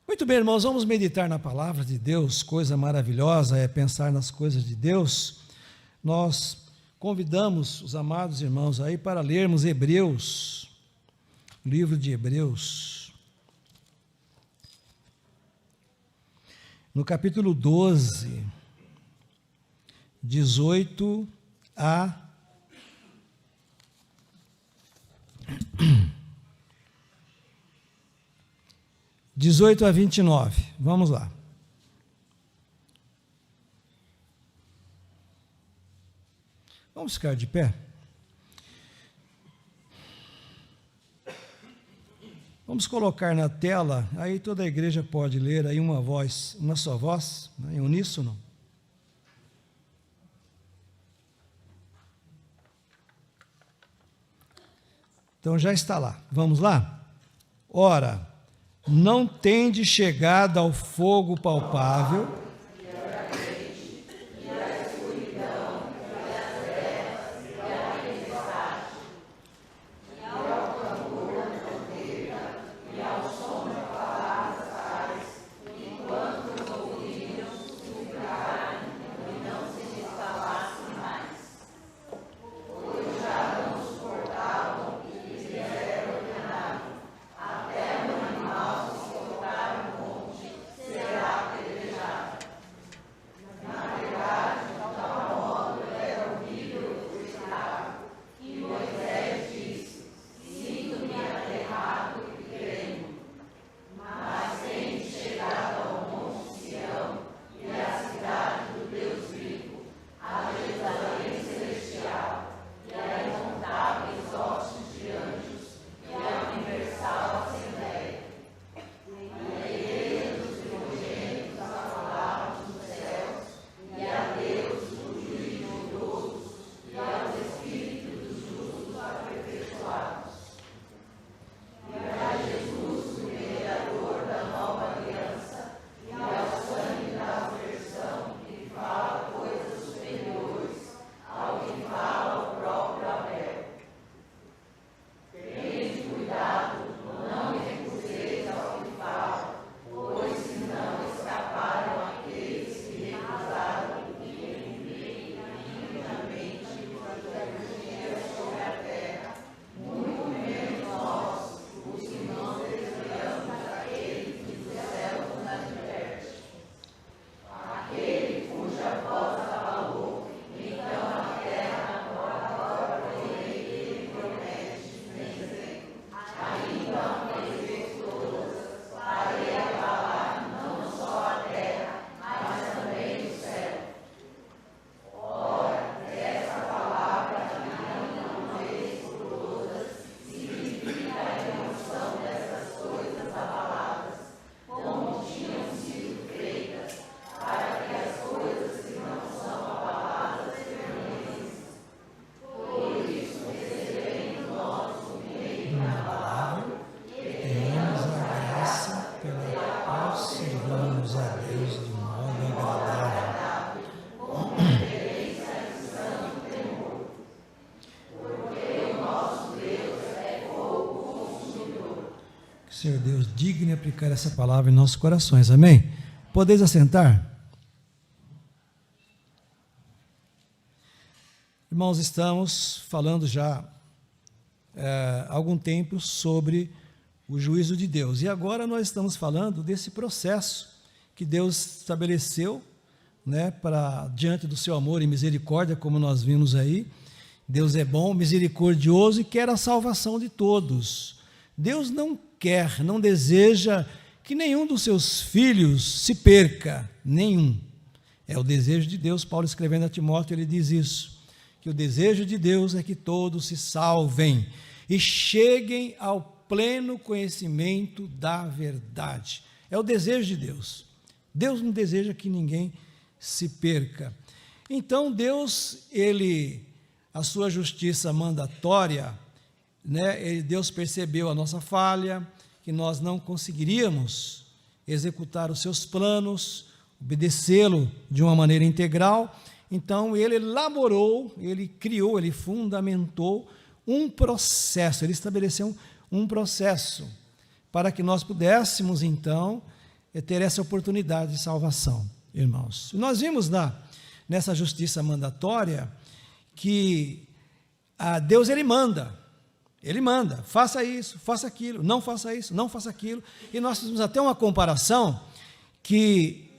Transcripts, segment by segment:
Muito bem, irmãos, vamos meditar na palavra de Deus. Coisa maravilhosa é pensar nas coisas de Deus. Nós convidamos os amados irmãos aí para lermos Hebreus, livro de Hebreus, no capítulo 12, 18 a 29, vamos lá. Vamos ficar de pé? Vamos colocar na tela, aí toda a igreja pode ler aí uma voz, uma só voz, né, em uníssono. Então já está lá, vamos lá? Ora, não tende chegada ao fogo palpável, Senhor Deus, digne aplicar essa palavra em nossos corações, amém? Podeis assentar? Irmãos, estamos falando já há algum tempo sobre o juízo de Deus, e agora nós estamos falando desse processo que Deus estabeleceu, né, para diante do seu amor e misericórdia, como nós vimos aí. Deus é bom, misericordioso e quer a salvação de todos. Deus não quer, não deseja que nenhum dos seus filhos se perca, nenhum. É o desejo de Deus. Paulo, escrevendo a Timóteo, ele diz isso, que o desejo de Deus é que todos se salvem e cheguem ao pleno conhecimento da verdade. É o desejo de Deus. Deus não deseja que ninguém se perca. Então Deus, a sua justiça mandatória, né, Deus percebeu a nossa falha, que nós não conseguiríamos executar os seus planos, obedecê-lo de uma maneira integral. Então ele elaborou, ele criou, ele fundamentou um processo, ele estabeleceu um processo para que nós pudéssemos então ter essa oportunidade de salvação, irmãos. Nós vimos nessa justiça mandatória que Deus ele manda, faça isso, faça aquilo, não faça isso, não faça aquilo, e nós fizemos até uma comparação que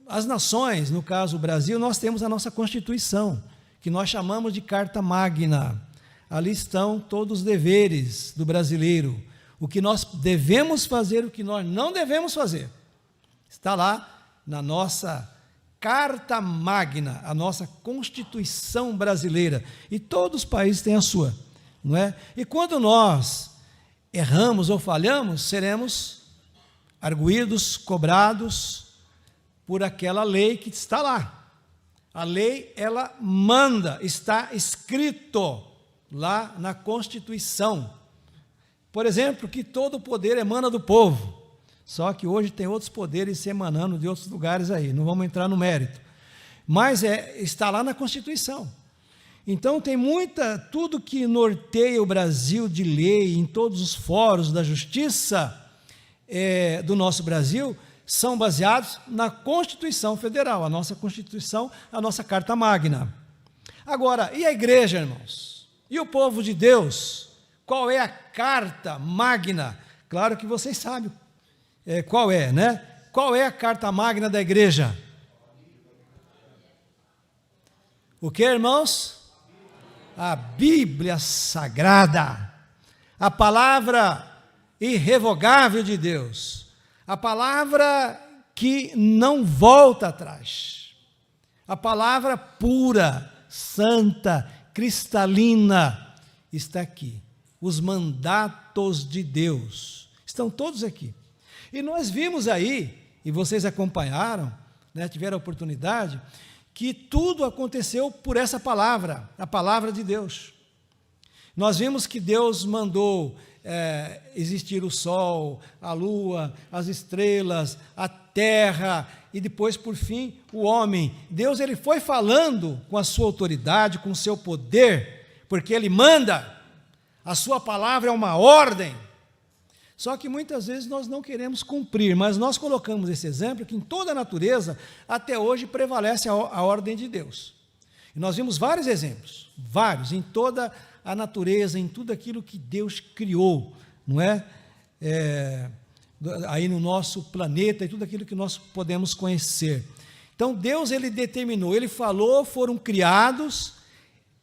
as nações, no caso o Brasil, nós temos a nossa Constituição, que nós chamamos de Carta Magna. Ali estão todos os deveres do brasileiro, o que nós devemos fazer, o que nós não devemos fazer. Está lá na nossa Carta Magna, a nossa Constituição brasileira, e todos os países têm a sua, não é? E quando nós erramos ou falhamos, seremos arguídos, cobrados por aquela lei que está lá. A lei, ela manda, está escrito lá na Constituição. Por exemplo, que todo o poder emana do povo. Só que hoje tem outros poderes se emanando de outros lugares aí, não vamos entrar no mérito. Mas está lá na Constituição. Então tem tudo que norteia o Brasil de lei, em todos os fóruns da justiça do nosso Brasil, são baseados na Constituição Federal, a nossa Constituição, a nossa Carta Magna. Agora, e a igreja, irmãos? E o povo de Deus? Qual é a Carta Magna? Claro que vocês sabem qual é, né? Qual é a Carta Magna da igreja? O que, irmãos? A Bíblia Sagrada, a palavra irrevogável de Deus, a palavra que não volta atrás, a palavra pura, santa, cristalina, está aqui. Os mandatos de Deus estão todos aqui. E nós vimos aí, e vocês acompanharam, né, tiveram a oportunidade, que tudo aconteceu por essa palavra, a palavra de Deus. Nós vimos que Deus mandou existir o sol, a lua, as estrelas, a terra e depois, por fim, o homem. Deus ele foi falando com a sua autoridade, com o seu poder, porque ele manda. A sua palavra é uma ordem. Só que muitas vezes nós não queremos cumprir, mas nós colocamos esse exemplo que em toda a natureza, até hoje, prevalece a ordem de Deus. E nós vimos vários exemplos, em toda a natureza, em tudo aquilo que Deus criou, não é? Aí no nosso planeta, e tudo aquilo que nós podemos conhecer. Então Deus ele determinou, ele falou, foram criados,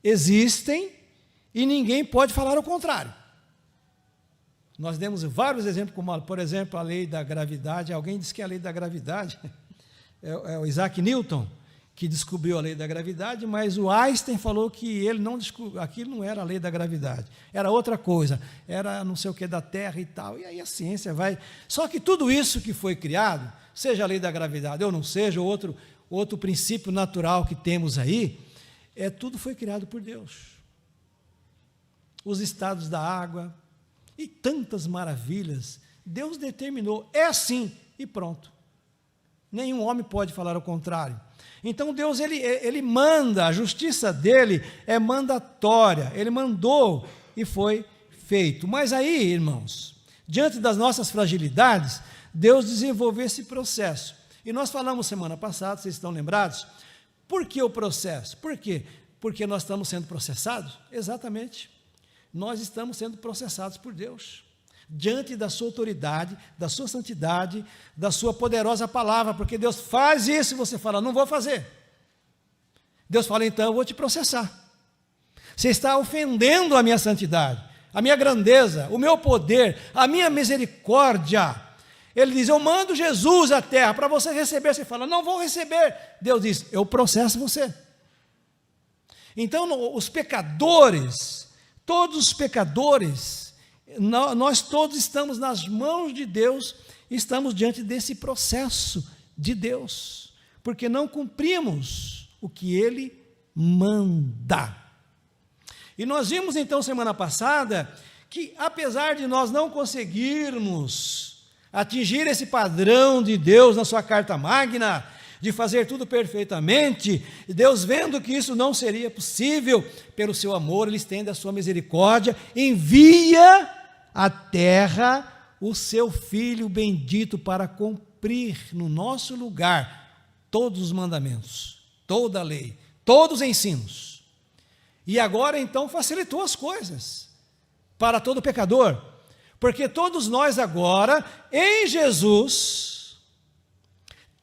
existem, e ninguém pode falar o contrário. Nós demos vários exemplos, como, por exemplo, a lei da gravidade. Alguém disse que a lei da gravidade é o Isaac Newton que descobriu a lei da gravidade, mas o Einstein falou que ele não descobriu, aquilo não era a lei da gravidade, era outra coisa, era não sei o que da Terra e tal, e aí a ciência vai... Só que tudo isso que foi criado, seja a lei da gravidade ou não seja, outro princípio natural que temos aí, tudo foi criado por Deus. Os estados da água e tantas maravilhas, Deus determinou, é assim e pronto. Nenhum homem pode falar o contrário. Então Deus ele manda, a justiça dele é mandatória, ele mandou e foi feito. Mas aí, irmãos, diante das nossas fragilidades, Deus desenvolveu esse processo. E nós falamos semana passada, vocês estão lembrados? Por que o processo? Por quê? Porque nós estamos sendo processados? Exatamente. Nós estamos sendo processados por Deus, diante da sua autoridade, da sua santidade, da sua poderosa palavra, porque Deus faz isso e você fala, não vou fazer. Deus fala, então eu vou te processar. Você está ofendendo a minha santidade, a minha grandeza, o meu poder, a minha misericórdia. Ele diz, eu mando Jesus à terra para você receber. Você fala, não vou receber. Deus diz, eu processo você. Então os pecadores, todos os pecadores, nós todos estamos nas mãos de Deus, estamos diante desse processo de Deus, porque não cumprimos o que Ele manda. E nós vimos então semana passada, que apesar de nós não conseguirmos atingir esse padrão de Deus na sua Carta Magna, de fazer tudo perfeitamente, Deus vendo que isso não seria possível, pelo seu amor, Ele estende a sua misericórdia, envia à terra o seu Filho bendito para cumprir no nosso lugar todos os mandamentos, toda a lei, todos os ensinos. E agora então facilitou as coisas para todo pecador, porque todos nós agora, em Jesus,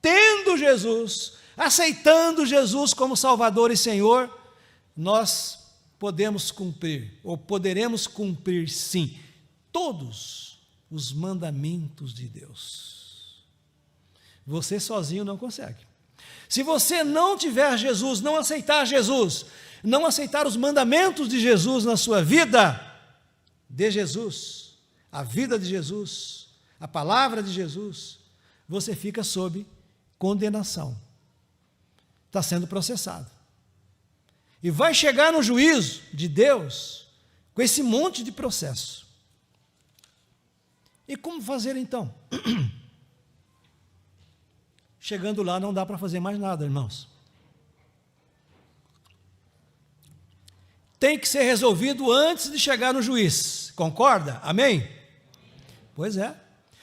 tendo Jesus, aceitando Jesus como Salvador e Senhor, nós podemos cumprir, ou poderemos cumprir sim, todos os mandamentos de Deus. Você sozinho não consegue. Se você não tiver Jesus, não aceitar Jesus, não aceitar os mandamentos de Jesus na sua vida, de Jesus, a vida de Jesus, a palavra de Jesus, você fica sob condenação. Está sendo processado. E vai chegar no juízo de Deus com esse monte de processo. E como fazer então? Chegando lá não dá para fazer mais nada, irmãos. Tem que ser resolvido antes de chegar no juiz. Concorda? Amém? Pois é.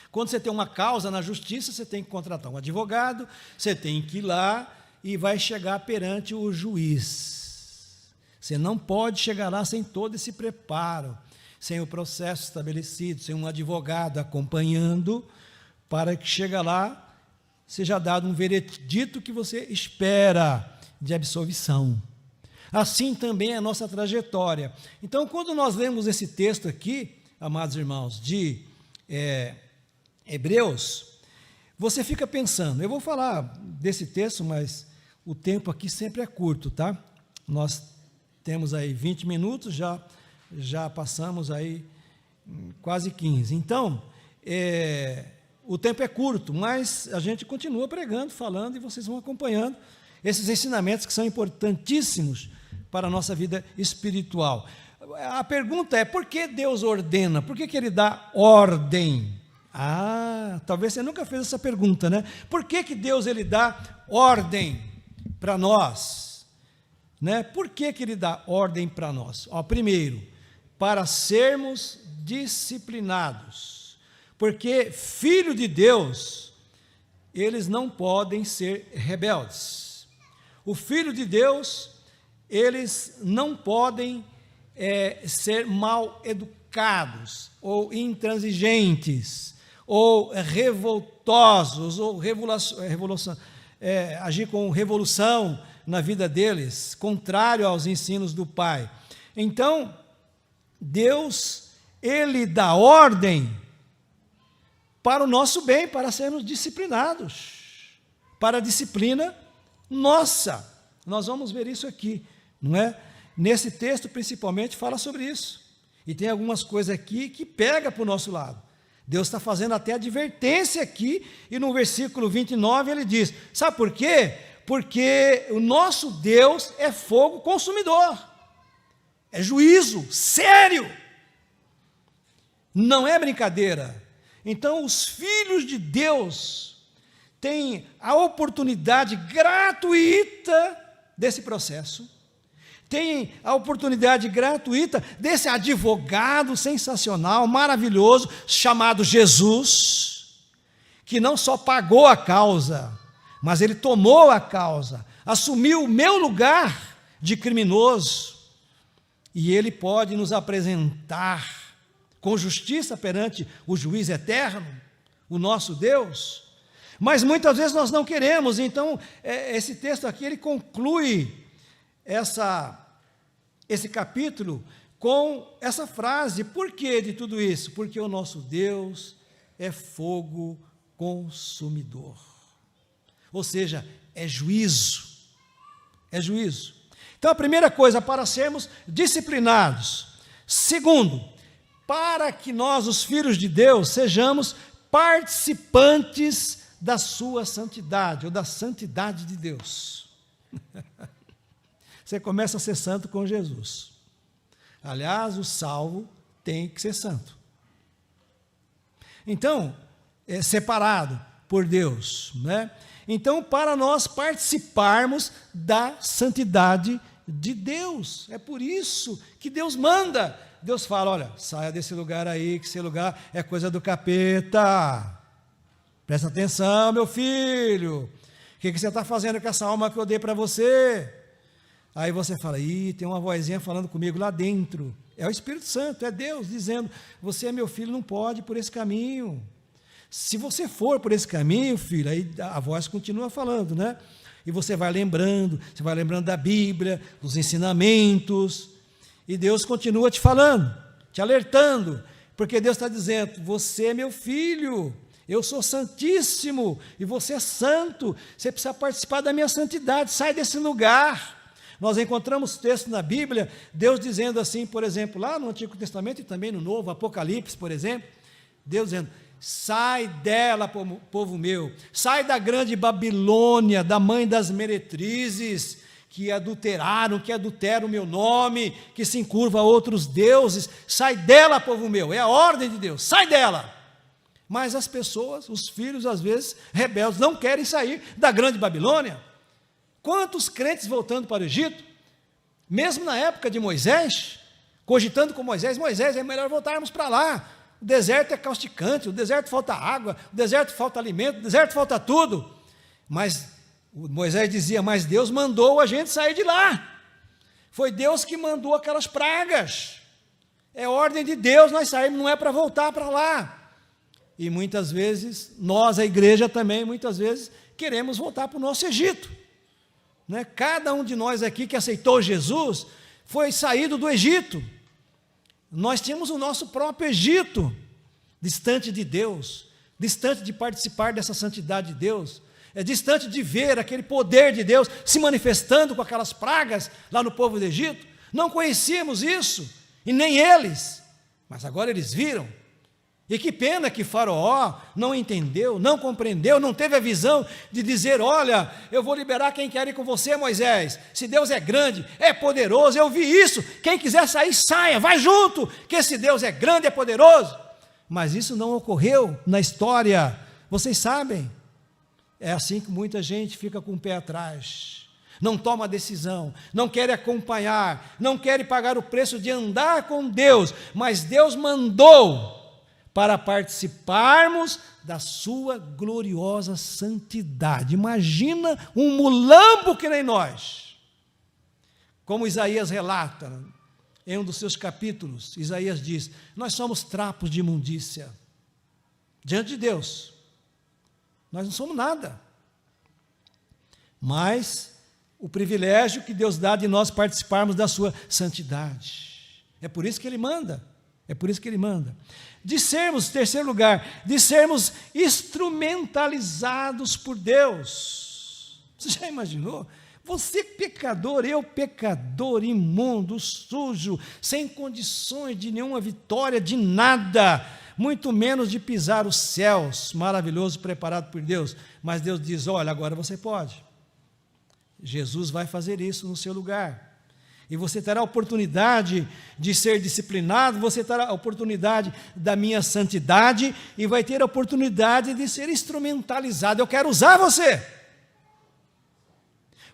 Quando você tem uma causa na justiça, você tem que contratar um advogado, você tem que ir lá e vai chegar perante o juiz. Você não pode chegar lá sem todo esse preparo, sem o processo estabelecido, sem um advogado acompanhando, para que chegue lá, seja dado um veredito que você espera de absolvição. Assim também é a nossa trajetória. Então, quando nós lemos esse texto aqui, amados irmãos, de Hebreus, você fica pensando, eu vou falar desse texto, mas o tempo aqui sempre é curto, tá? Nós temos aí 20 minutos, já passamos aí quase 15. Então, o tempo é curto, mas a gente continua pregando, falando, e vocês vão acompanhando esses ensinamentos que são importantíssimos para a nossa vida espiritual. A pergunta é, por que Deus ordena? Por que Ele dá ordem? Talvez você nunca fez essa pergunta, né? Por que Deus Ele dá ordem para nós? Né? Por que Ele dá ordem para nós? Primeiro, para sermos disciplinados, porque filho de Deus, eles não podem ser rebeldes. O filho de Deus, eles não podem ser mal educados, ou intransigentes, ou revoltosos, ou agir com revolução na vida deles, contrário aos ensinos do Pai. Então, Deus, Ele dá ordem para o nosso bem, para sermos disciplinados, para a disciplina nossa. Nós vamos ver isso aqui, não é? Nesse texto, principalmente, fala sobre isso. E tem algumas coisas aqui que pega para o nosso lado. Deus está fazendo até advertência aqui, e no versículo 29 ele diz, sabe por quê? Porque o nosso Deus é fogo consumidor, é juízo sério, não é brincadeira. Então, os filhos de Deus têm a oportunidade gratuita desse processo, têm a oportunidade gratuita desse advogado sensacional, maravilhoso, chamado Jesus, que não só pagou a causa, mas Ele tomou a causa, assumiu o meu lugar de criminoso, e Ele pode nos apresentar com justiça perante o juiz eterno, o nosso Deus. Mas muitas vezes nós não queremos. Então, esse texto aqui, ele conclui esse capítulo com essa frase. Por que de tudo isso? Porque o nosso Deus é fogo consumidor. Ou seja, é juízo. É juízo. Então, a primeira coisa, para sermos disciplinados. Segundo, para que nós, os filhos de Deus, sejamos participantes da sua santidade, ou da santidade de Deus. Você começa a ser santo com Jesus. Aliás, o salvo tem que ser santo. Então, é separado por Deus, né? Então, para nós participarmos da santidade de Deus, é por isso que Deus manda. Deus fala, olha, saia desse lugar aí, que esse lugar é coisa do capeta. Presta atenção, meu filho. O que você está fazendo com essa alma que eu dei para você? Aí você fala, tem uma vozinha falando comigo lá dentro. É o Espírito Santo, é Deus dizendo, você é meu filho, não pode ir por esse caminho. Se você for por esse caminho, filho, aí a voz continua falando, né? E você vai lembrando da Bíblia, dos ensinamentos, e Deus continua te falando, te alertando, porque Deus está dizendo, você é meu filho, eu sou santíssimo, e você é santo, você precisa participar da minha santidade, sai desse lugar. Nós encontramos texto na Bíblia, Deus dizendo assim, por exemplo, lá no Antigo Testamento e também no Novo, Apocalipse, por exemplo, Deus dizendo, sai dela, povo meu, sai da grande Babilônia, da mãe das meretrizes, que adulteraram, que adulteram o meu nome, que se encurva a outros deuses, sai dela, povo meu, é a ordem de Deus, sai dela. Mas as pessoas, os filhos, às vezes, rebeldes, não querem sair da grande Babilônia. Quantos crentes voltando para o Egito, mesmo na época de Moisés, cogitando com Moisés, é melhor voltarmos para lá, o deserto é causticante, o deserto falta água, o deserto falta alimento, o deserto falta tudo, mas Moisés dizia, mas Deus mandou a gente sair de lá, foi Deus que mandou aquelas pragas, é ordem de Deus, nós saímos, não é para voltar para lá, e muitas vezes, nós, a igreja também, muitas vezes, queremos voltar para o nosso Egito, né? Cada um de nós aqui que aceitou Jesus, foi saído do Egito, nós tínhamos o nosso próprio Egito, distante de Deus, distante de participar dessa santidade de Deus, distante de ver aquele poder de Deus se manifestando com aquelas pragas lá no povo do Egito, não conhecíamos isso, e nem eles, mas agora eles viram, e que pena que Faraó não entendeu, não compreendeu, não teve a visão de dizer, olha, eu vou liberar quem quer ir com você, Moisés, se Deus é grande, é poderoso, eu vi isso, quem quiser sair, saia, vai junto, que esse Deus é grande, é poderoso, mas isso não ocorreu na história, vocês sabem, é assim que muita gente fica com o pé atrás, não toma decisão, não quer acompanhar, não quer pagar o preço de andar com Deus, mas Deus mandou para participarmos da sua gloriosa santidade. Imagina um mulambo que nem nós. Como Isaías relata, em um dos seus capítulos, Isaías diz, nós somos trapos de imundícia, diante de Deus, nós não somos nada, mas o privilégio que Deus dá de nós participarmos da sua santidade, é por isso que Ele manda, de sermos, terceiro lugar, de sermos instrumentalizados por Deus. Você já imaginou? Você pecador, eu pecador, imundo, sujo, sem condições de nenhuma vitória, de nada, muito menos de pisar os céus, maravilhoso, preparado por Deus, mas Deus diz, olha, agora você pode, Jesus vai fazer isso no seu lugar, e você terá a oportunidade de ser disciplinado, você terá a oportunidade da minha santidade, e vai ter a oportunidade de ser instrumentalizado, eu quero usar você.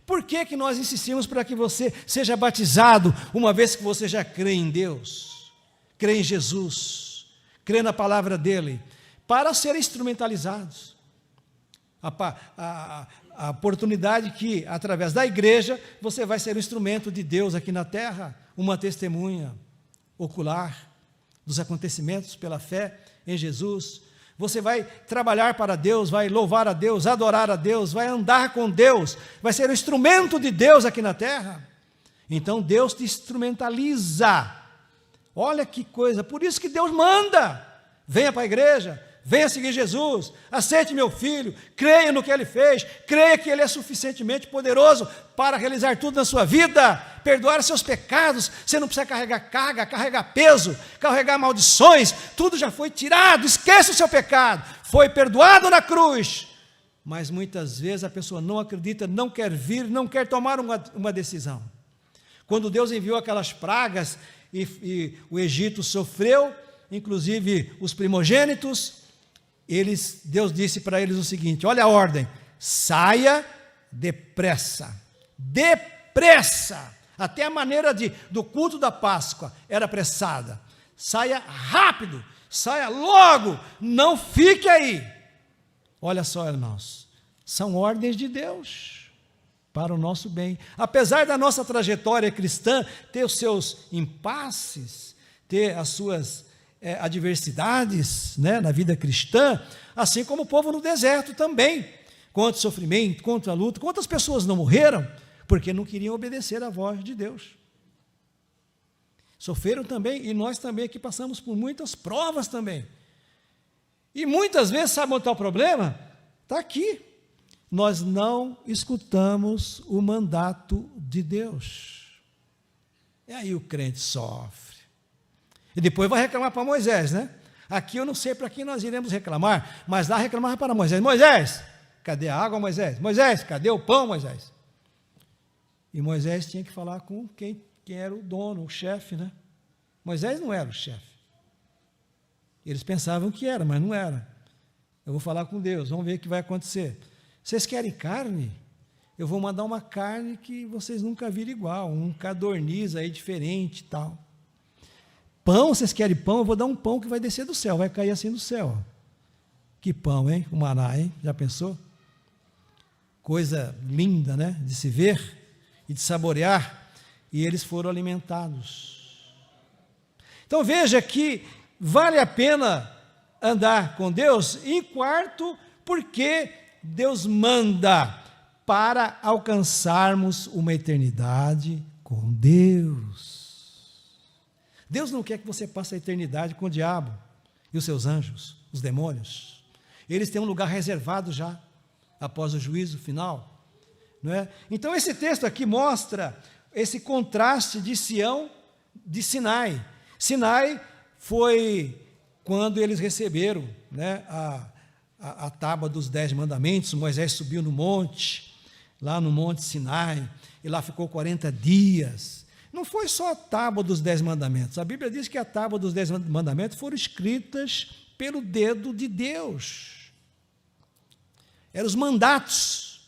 Por que nós insistimos para que você seja batizado, uma vez que você já crê em Deus, crê em Jesus, crê na palavra dEle, para ser instrumentalizados? A oportunidade que, através da igreja, você vai ser um instrumento de Deus aqui na terra, uma testemunha ocular dos acontecimentos pela fé em Jesus. Você vai trabalhar para Deus, vai louvar a Deus, adorar a Deus, vai andar com Deus, vai ser um instrumento de Deus aqui na terra. Então Deus te instrumentaliza. Olha que coisa, por isso que Deus manda, venha para a igreja, venha seguir Jesus, aceite meu filho, creia no que Ele fez, creia que Ele é suficientemente poderoso para realizar tudo na sua vida, perdoar seus pecados, você não precisa carregar carga, carregar peso, carregar maldições, tudo já foi tirado, esqueça o seu pecado, foi perdoado na cruz, mas muitas vezes a pessoa não acredita, não quer vir, não quer tomar uma decisão. Quando Deus enviou aquelas pragas e o Egito sofreu, inclusive os primogênitos, Deus disse para eles o seguinte, olha a ordem, saia depressa, até a maneira do culto da Páscoa era apressada, saia rápido, saia logo, não fique aí, Olha só, irmãos, são ordens de Deus para o nosso bem. Apesar da nossa trajetória cristã ter os seus impasses, ter as suas adversidades, né, na vida cristã, assim como o povo no deserto também, contra o sofrimento, contra a luta. Quantas pessoas não morreram porque não queriam obedecer à voz de Deus? Sofreram também, e nós também aqui passamos por muitas provas também. E muitas vezes, sabe onde está o problema? Está aqui. Nós não escutamos o mandato de Deus. E aí o crente sofre. E depois vai reclamar para Moisés, né? Aqui eu não sei para quem nós iremos reclamar, mas lá reclamava para Moisés. Moisés, cadê a água, Moisés? Moisés, cadê o pão, Moisés? E Moisés tinha que falar com quem era o dono, o chefe, né? Moisés não era o chefe. Eles pensavam que era, mas não era. Eu vou falar com Deus, vamos ver o que vai acontecer. Vocês querem carne? Eu vou mandar uma carne que vocês nunca viram igual, um codorniz aí diferente e tal. Pão, vocês querem pão? Eu vou dar um pão que vai descer do céu, vai cair assim do céu. Que pão, hein? O maná, hein? Já pensou? Coisa linda, né? De se ver e de saborear. E eles foram alimentados. Então veja que vale a pena andar com Deus. Em quarto, porque Deus manda para alcançarmos uma eternidade com Deus. Deus não quer que você passe a eternidade com o diabo e os seus anjos, os demônios. Eles têm um lugar reservado já, após o juízo final. Não é? Então esse texto aqui mostra esse contraste de Sião, de Sinai. Sinai foi quando eles receberam, né, a tábua dos 10 mandamentos. Moisés subiu no monte, lá no monte Sinai, e lá ficou 40 dias. Não foi só a tábua dos 10 mandamentos. A Bíblia diz que a tábua dos 10 mandamentos foram escritas pelo dedo de Deus. Eram os mandatos.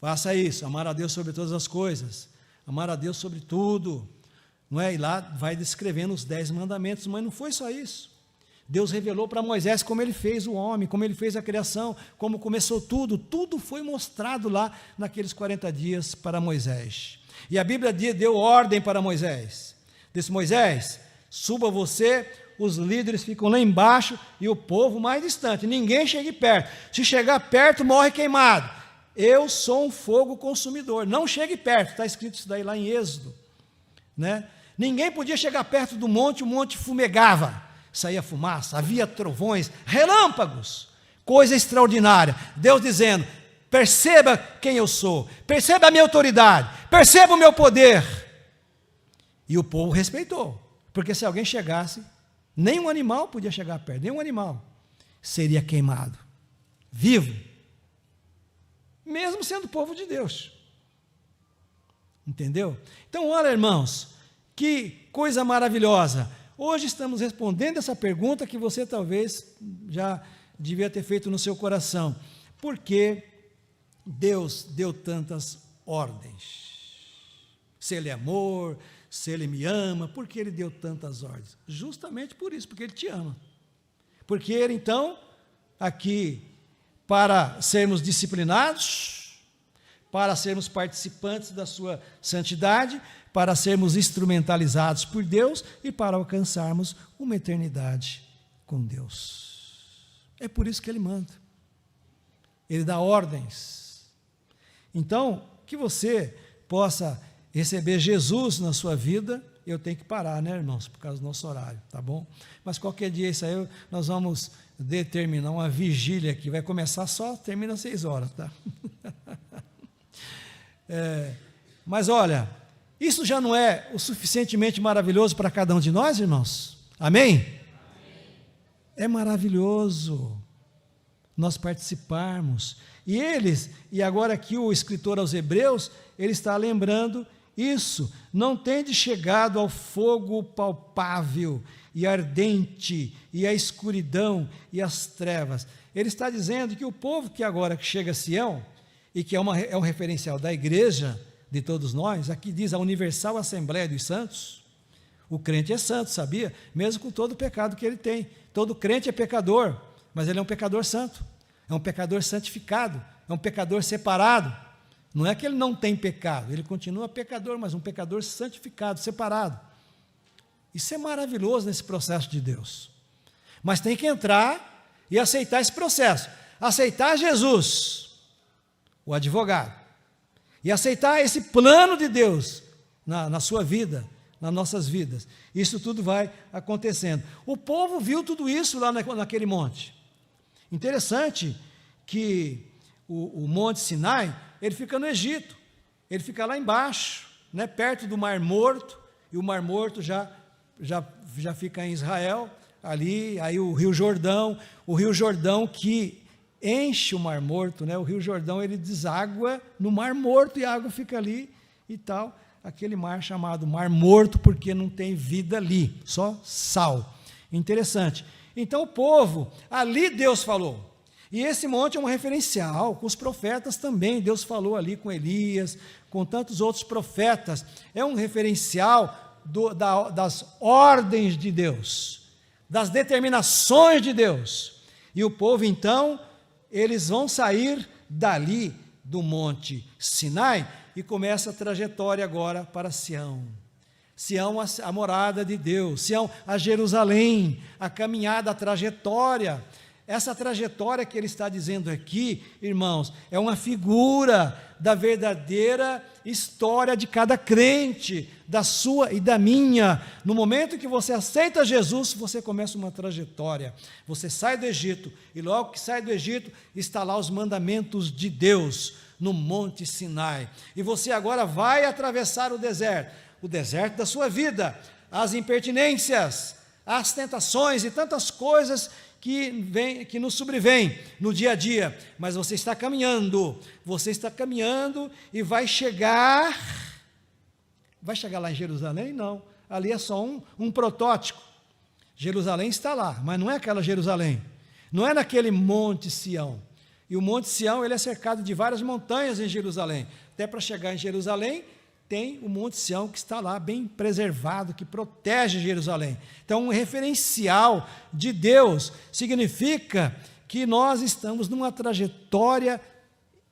Faça isso, amar a Deus sobre todas as coisas, amar a Deus sobre tudo, não é? E lá vai descrevendo os 10 mandamentos, mas não foi só isso. Deus revelou para Moisés como ele fez o homem, como ele fez a criação, como começou tudo. Tudo foi mostrado lá naqueles 40 dias para Moisés. E a Bíblia deu ordem para Moisés. Disse: Moisés, suba você, os líderes ficam lá embaixo e o povo mais distante. Ninguém chegue perto. Se chegar perto, morre queimado. Eu sou um fogo consumidor. Não chegue perto. Está escrito isso daí lá em Êxodo, né? Ninguém podia chegar perto do monte, o monte fumegava. Saía fumaça, havia trovões, relâmpagos, coisa extraordinária. Deus dizendo: perceba quem eu sou, perceba a minha autoridade, perceba o meu poder. E o povo respeitou, porque se alguém chegasse, nenhum animal podia chegar perto, nenhum animal seria queimado, vivo, mesmo sendo povo de Deus. Entendeu? Então, olha, irmãos, que coisa maravilhosa. Hoje estamos respondendo essa pergunta que você talvez já devia ter feito no seu coração. Por que Deus deu tantas ordens? Se Ele é amor, se Ele me ama, por que Ele deu tantas ordens? Justamente por isso, porque Ele te ama. Porque Ele, então, aqui, para sermos disciplinados, para sermos participantes da sua santidade, para sermos instrumentalizados por Deus e para alcançarmos uma eternidade com Deus. É por isso que Ele manda. Ele dá ordens. Então, que você possa receber Jesus na sua vida. Eu tenho que parar, né, irmãos, por causa do nosso horário, tá bom? Mas qualquer dia isso aí nós vamos determinar uma vigília aqui. Vai começar termina às 6 horas, tá? Mas olha, isso já não é o suficientemente maravilhoso para cada um de nós, irmãos? Amém? Amém. É maravilhoso nós participarmos. E agora aqui o escritor aos Hebreus, ele está lembrando isso. Não tendes chegado ao fogo palpável e ardente, e à escuridão e às trevas. Ele está dizendo que o povo que agora chega a Sião, e que é um referencial da igreja, de todos nós, aqui diz a Universal Assembleia dos Santos. O crente é santo, sabia? Mesmo com todo o pecado que ele tem. Todo crente é pecador, mas ele é um pecador santo. é um pecador santificado, é um pecador separado. Não é que ele não tem pecado, ele continua pecador, mas um pecador santificado, separado. Isso é maravilhoso nesse processo de Deus. Mas tem que entrar e aceitar esse processo. Aceitar Jesus, o advogado, e aceitar esse plano de Deus na sua vida, nas nossas vidas. Isso tudo vai acontecendo. O povo viu tudo isso lá naquele monte. Interessante que o Monte Sinai, ele fica no Egito, ele fica lá embaixo, né, perto do Mar Morto, e o Mar Morto já fica em Israel, ali, aí o Rio Jordão que enche o Mar Morto, né, o Rio Jordão ele deságua no Mar Morto e a água fica ali e tal, aquele mar chamado Mar Morto, porque não tem vida ali, só sal. Interessante. Então o povo, ali Deus falou. E esse monte é um referencial, com os profetas também, Deus falou ali com Elias, com tantos outros profetas, é um referencial das ordens de Deus, das determinações de Deus, e o povo então, eles vão sair dali do monte Sinai, e começa a trajetória agora para Sião, a morada de Deus, Sião, a Jerusalém, a caminhada, a trajetória. Essa trajetória que ele está dizendo aqui, irmãos, é uma figura da verdadeira história de cada crente, da sua e da minha. No momento que você aceita Jesus, você começa uma trajetória. Você sai do Egito, e logo que sai do Egito, está lá os mandamentos de Deus, no Monte Sinai. E você agora vai atravessar o deserto da sua vida, as impertinências, as tentações e tantas coisas que nos sobrevém no dia a dia, mas você está caminhando e vai chegar lá em Jerusalém? Não, ali é só um protótipo. Jerusalém está lá, mas não é aquela Jerusalém, não é naquele Monte Sião, e o Monte Sião ele é cercado de várias montanhas em Jerusalém, até para chegar em Jerusalém, tem o Monte Sião que está lá bem preservado, que protege Jerusalém. Então, um referencial de Deus significa que nós estamos numa trajetória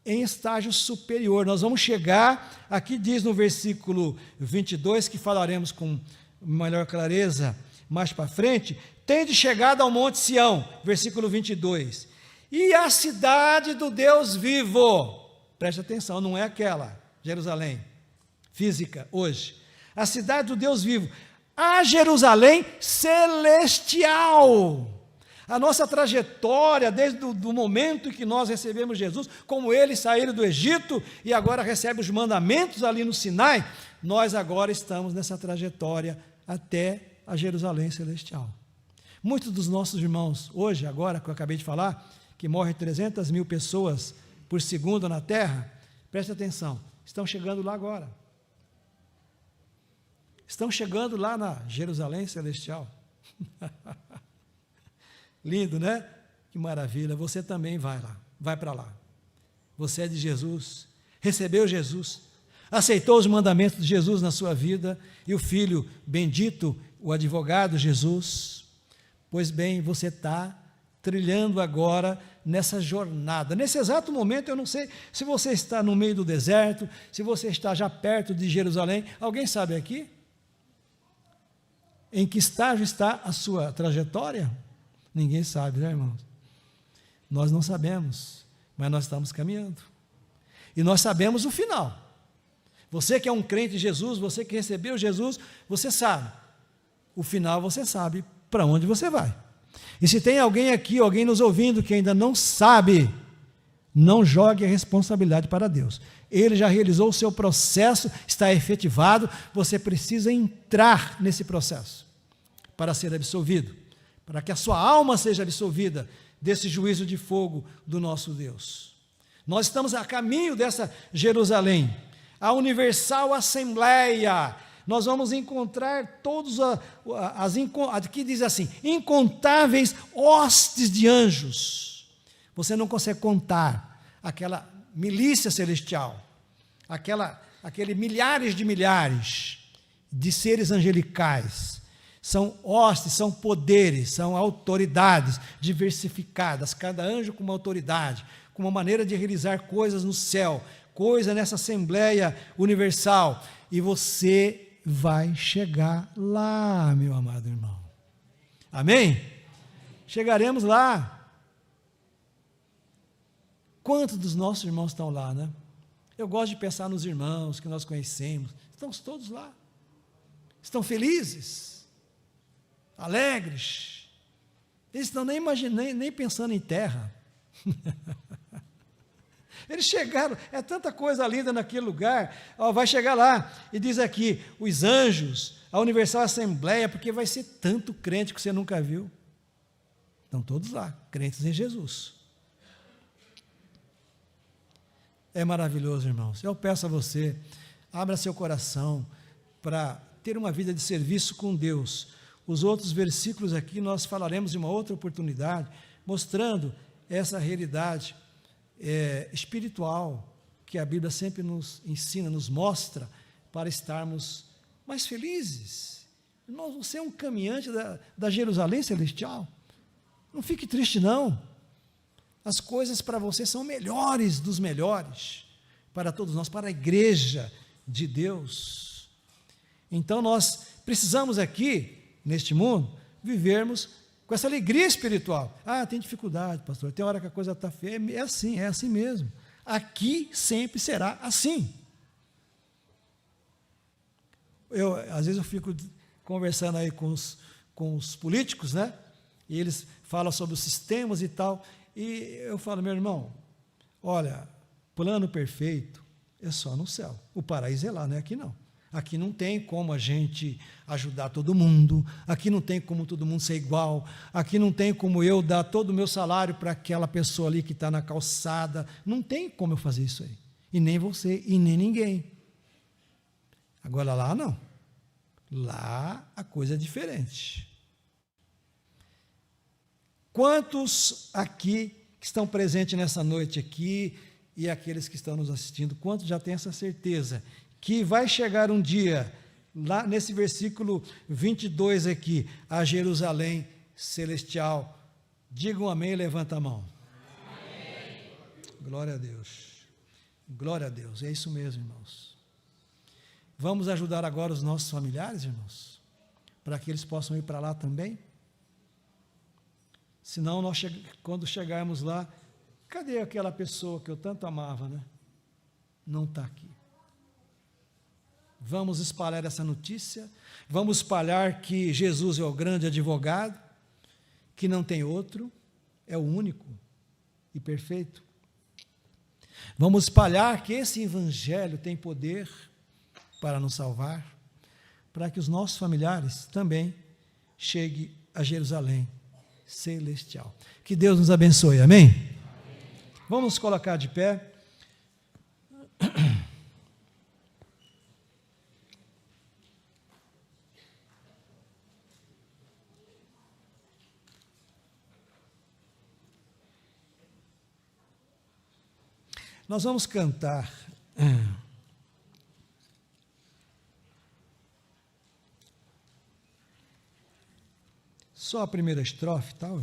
em estágio superior. Nós vamos chegar, aqui diz no versículo 22, que falaremos com maior clareza mais para frente, tende chegado ao Monte Sião, versículo 22, e a cidade do Deus vivo, preste atenção, não é aquela, Jerusalém, física, hoje, a cidade do Deus vivo, a Jerusalém celestial. A nossa trajetória, desde o momento em que nós recebemos Jesus, como eles saíram do Egito e agora recebem os mandamentos ali no Sinai, nós agora estamos nessa trajetória até a Jerusalém celestial. Muitos dos nossos irmãos, hoje, agora que eu acabei de falar, que morrem 300 mil pessoas por segundo na terra, preste atenção, estão chegando lá agora. Estão chegando lá na Jerusalém celestial. Lindo, né? Que maravilha. Você também vai lá, vai para lá. Você é de Jesus, recebeu Jesus, aceitou os mandamentos de Jesus na sua vida, e o Filho bendito, o advogado Jesus. Pois bem, você está trilhando agora nessa jornada. Nesse exato momento, eu não sei se você está no meio do deserto, se você está já perto de Jerusalém. Alguém sabe aqui? Em que estágio está a sua trajetória? Ninguém sabe, né, irmãos? Nós não sabemos, mas nós estamos caminhando. E nós sabemos o final. Você que é um crente em Jesus, você que recebeu Jesus, você sabe. O final você sabe para onde você vai. E se tem alguém aqui, alguém nos ouvindo que ainda não sabe, não jogue a responsabilidade para Deus. Ele já realizou o seu processo, está efetivado, você precisa entrar nesse processo para ser absolvido, para que a sua alma seja absolvida desse juízo de fogo do nosso Deus. Nós estamos a caminho dessa Jerusalém, a universal assembleia. Nós vamos encontrar todos aqui diz assim, incontáveis hostes de anjos. Você não consegue contar aquela milícia celestial, aquele milhares de seres angelicais, São hostes, são poderes, são autoridades diversificadas, cada anjo com uma autoridade, com uma maneira de realizar coisas no céu, coisa nessa Assembleia Universal. E você vai chegar lá, meu amado irmão. Amém? Chegaremos lá. Quantos dos nossos irmãos estão lá, né? Eu gosto de pensar nos irmãos que nós conhecemos. Estão todos lá. Estão felizes, alegres. Eles estão nem pensando em terra. Eles chegaram, é tanta coisa linda naquele lugar. Vai chegar lá e diz aqui, os anjos, a Universal Assembleia, porque vai ser tanto crente que você nunca viu. Estão todos lá, crentes em Jesus. É maravilhoso, irmãos. Eu peço a você, abra seu coração para ter uma vida de serviço com Deus. Os outros versículos aqui nós falaremos de uma outra oportunidade, mostrando essa realidade espiritual que a Bíblia sempre nos ensina, nos mostra, para estarmos mais felizes. Irmãos, você é um caminhante da Jerusalém Celestial. Não fique triste, não. As coisas para você são melhores dos melhores, para todos nós, para a igreja de Deus. Então nós precisamos aqui, neste mundo, vivermos com essa alegria espiritual. Tem dificuldade, pastor, tem hora que a coisa está feia. É assim mesmo. Aqui sempre será assim. Às vezes eu fico conversando aí com os políticos, né? E eles falam sobre os sistemas e tal. E eu falo, meu irmão, olha, plano perfeito é só no céu. O paraíso é lá, não é aqui não. Aqui não tem como a gente ajudar todo mundo, aqui não tem como todo mundo ser igual, aqui não tem como eu dar todo o meu salário para aquela pessoa ali que está na calçada, não tem como eu fazer isso aí. E nem você, e nem ninguém. Agora lá não. Lá a coisa é diferente. Quantos aqui que estão presentes nessa noite aqui e aqueles que estão nos assistindo, quantos já têm essa certeza que vai chegar um dia, lá nesse versículo 22 aqui, a Jerusalém Celestial? Digam amém e levanta a mão. Amém. Glória a Deus. Glória a Deus, é isso mesmo, irmãos. Vamos ajudar agora os nossos familiares, irmãos, para que eles possam ir para lá também? Senão, quando chegarmos lá, cadê aquela pessoa que eu tanto amava, né? Não está aqui. Vamos espalhar essa notícia, vamos espalhar que Jesus é o grande advogado, que não tem outro, é o único e perfeito. Vamos espalhar que esse evangelho tem poder para nos salvar, para que os nossos familiares também cheguem a Jerusalém Celestial. Que Deus nos abençoe, amém? Amém. Vamos nos colocar de pé. Nós vamos cantar só a primeira estrofe, tal.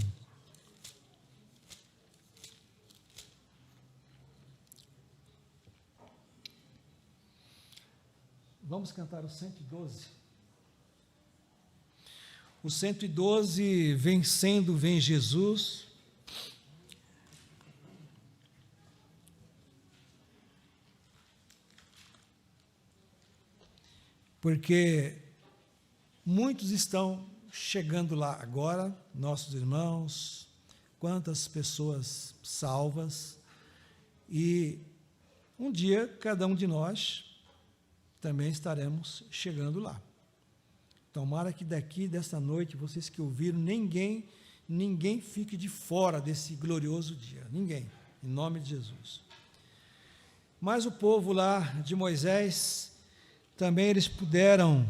Vamos cantar o 112. O 112, vencendo, vem Jesus. Porque muitos estão chegando lá agora, nossos irmãos, quantas pessoas salvas, e um dia cada um de nós também estaremos chegando lá. Tomara que daqui, desta noite, vocês que ouviram, ninguém fique de fora desse glorioso dia, ninguém, em nome de Jesus. Mas o povo lá de Moisés, também eles puderam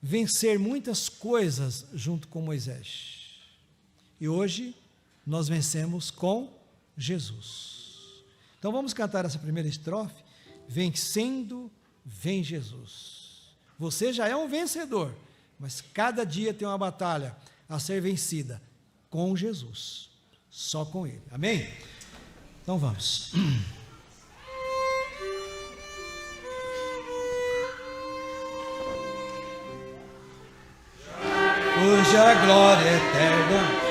vencer muitas coisas junto com Moisés. E hoje nós vencemos com Jesus. Então vamos cantar essa primeira estrofe, vencendo, vem Jesus. Você já é um vencedor, mas cada dia tem uma batalha a ser vencida com Jesus, só com Ele. Amém? Então vamos. Cuja glória eterna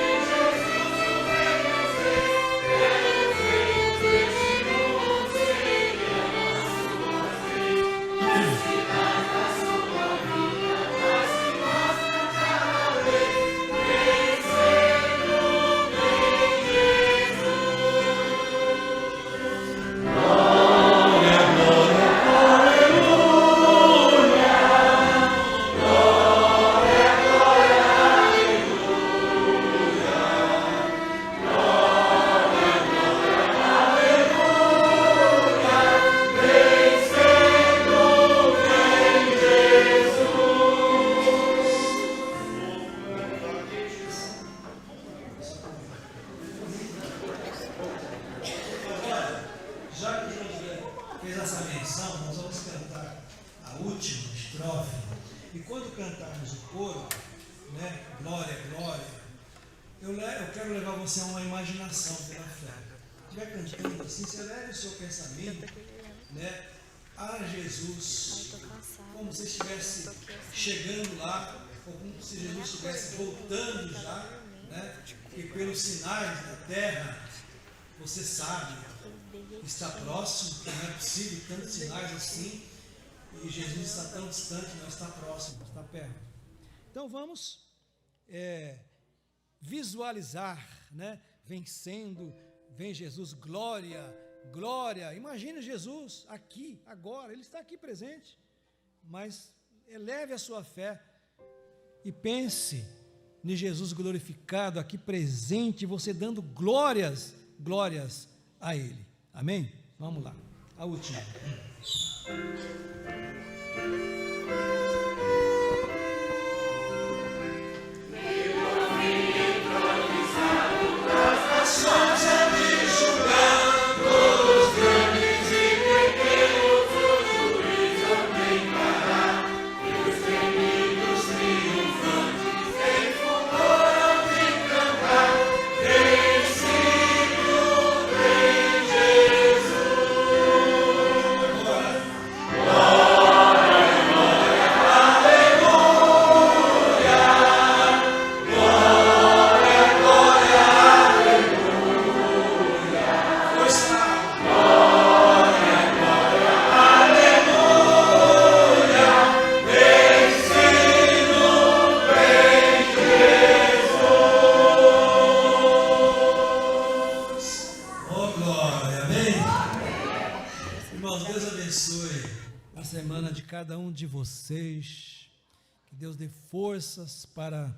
fez essa menção, nós vamos cantar a última estrofe. E quando cantarmos o coro, né, glória, glória, eu quero levar você a uma imaginação pela fé. Se estiver cantando assim, você leve o seu pensamento, né, a Jesus, como se estivesse chegando lá, ou como se Jesus estivesse voltando já, né, e pelos sinais da terra, você sabe, está próximo, que não é possível tantos sinais assim, e Jesus está tão distante, não está próximo, está perto. Então vamos visualizar, né, vencendo, vem Jesus, glória, glória. Imagine Jesus aqui, agora, Ele está aqui presente, mas eleve a sua fé e pense em Jesus glorificado aqui presente, você dando glórias, glórias a Ele. Amém? Vamos lá, a última. Irmãos, Deus abençoe a semana de cada um de vocês, que Deus dê forças para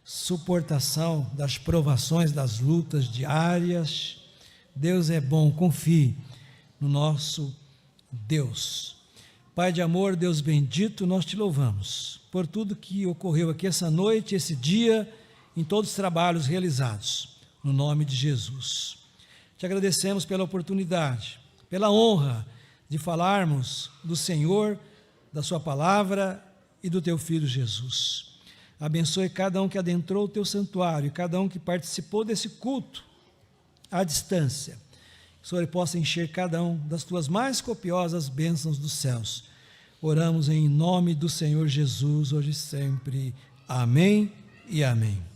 suportação das provações, das lutas diárias. Deus é bom, confie no nosso Deus. Pai de amor, Deus bendito, nós te louvamos por tudo que ocorreu aqui essa noite, esse dia, em todos os trabalhos realizados, no nome de Jesus. Te agradecemos pela oportunidade, pela honra de falarmos do Senhor, da sua palavra e do teu Filho Jesus. Abençoe cada um que adentrou o teu santuário, e cada um que participou desse culto à distância. Que o Senhor possa encher cada um das tuas mais copiosas bênçãos dos céus. Oramos em nome do Senhor Jesus, hoje e sempre. Amém e amém.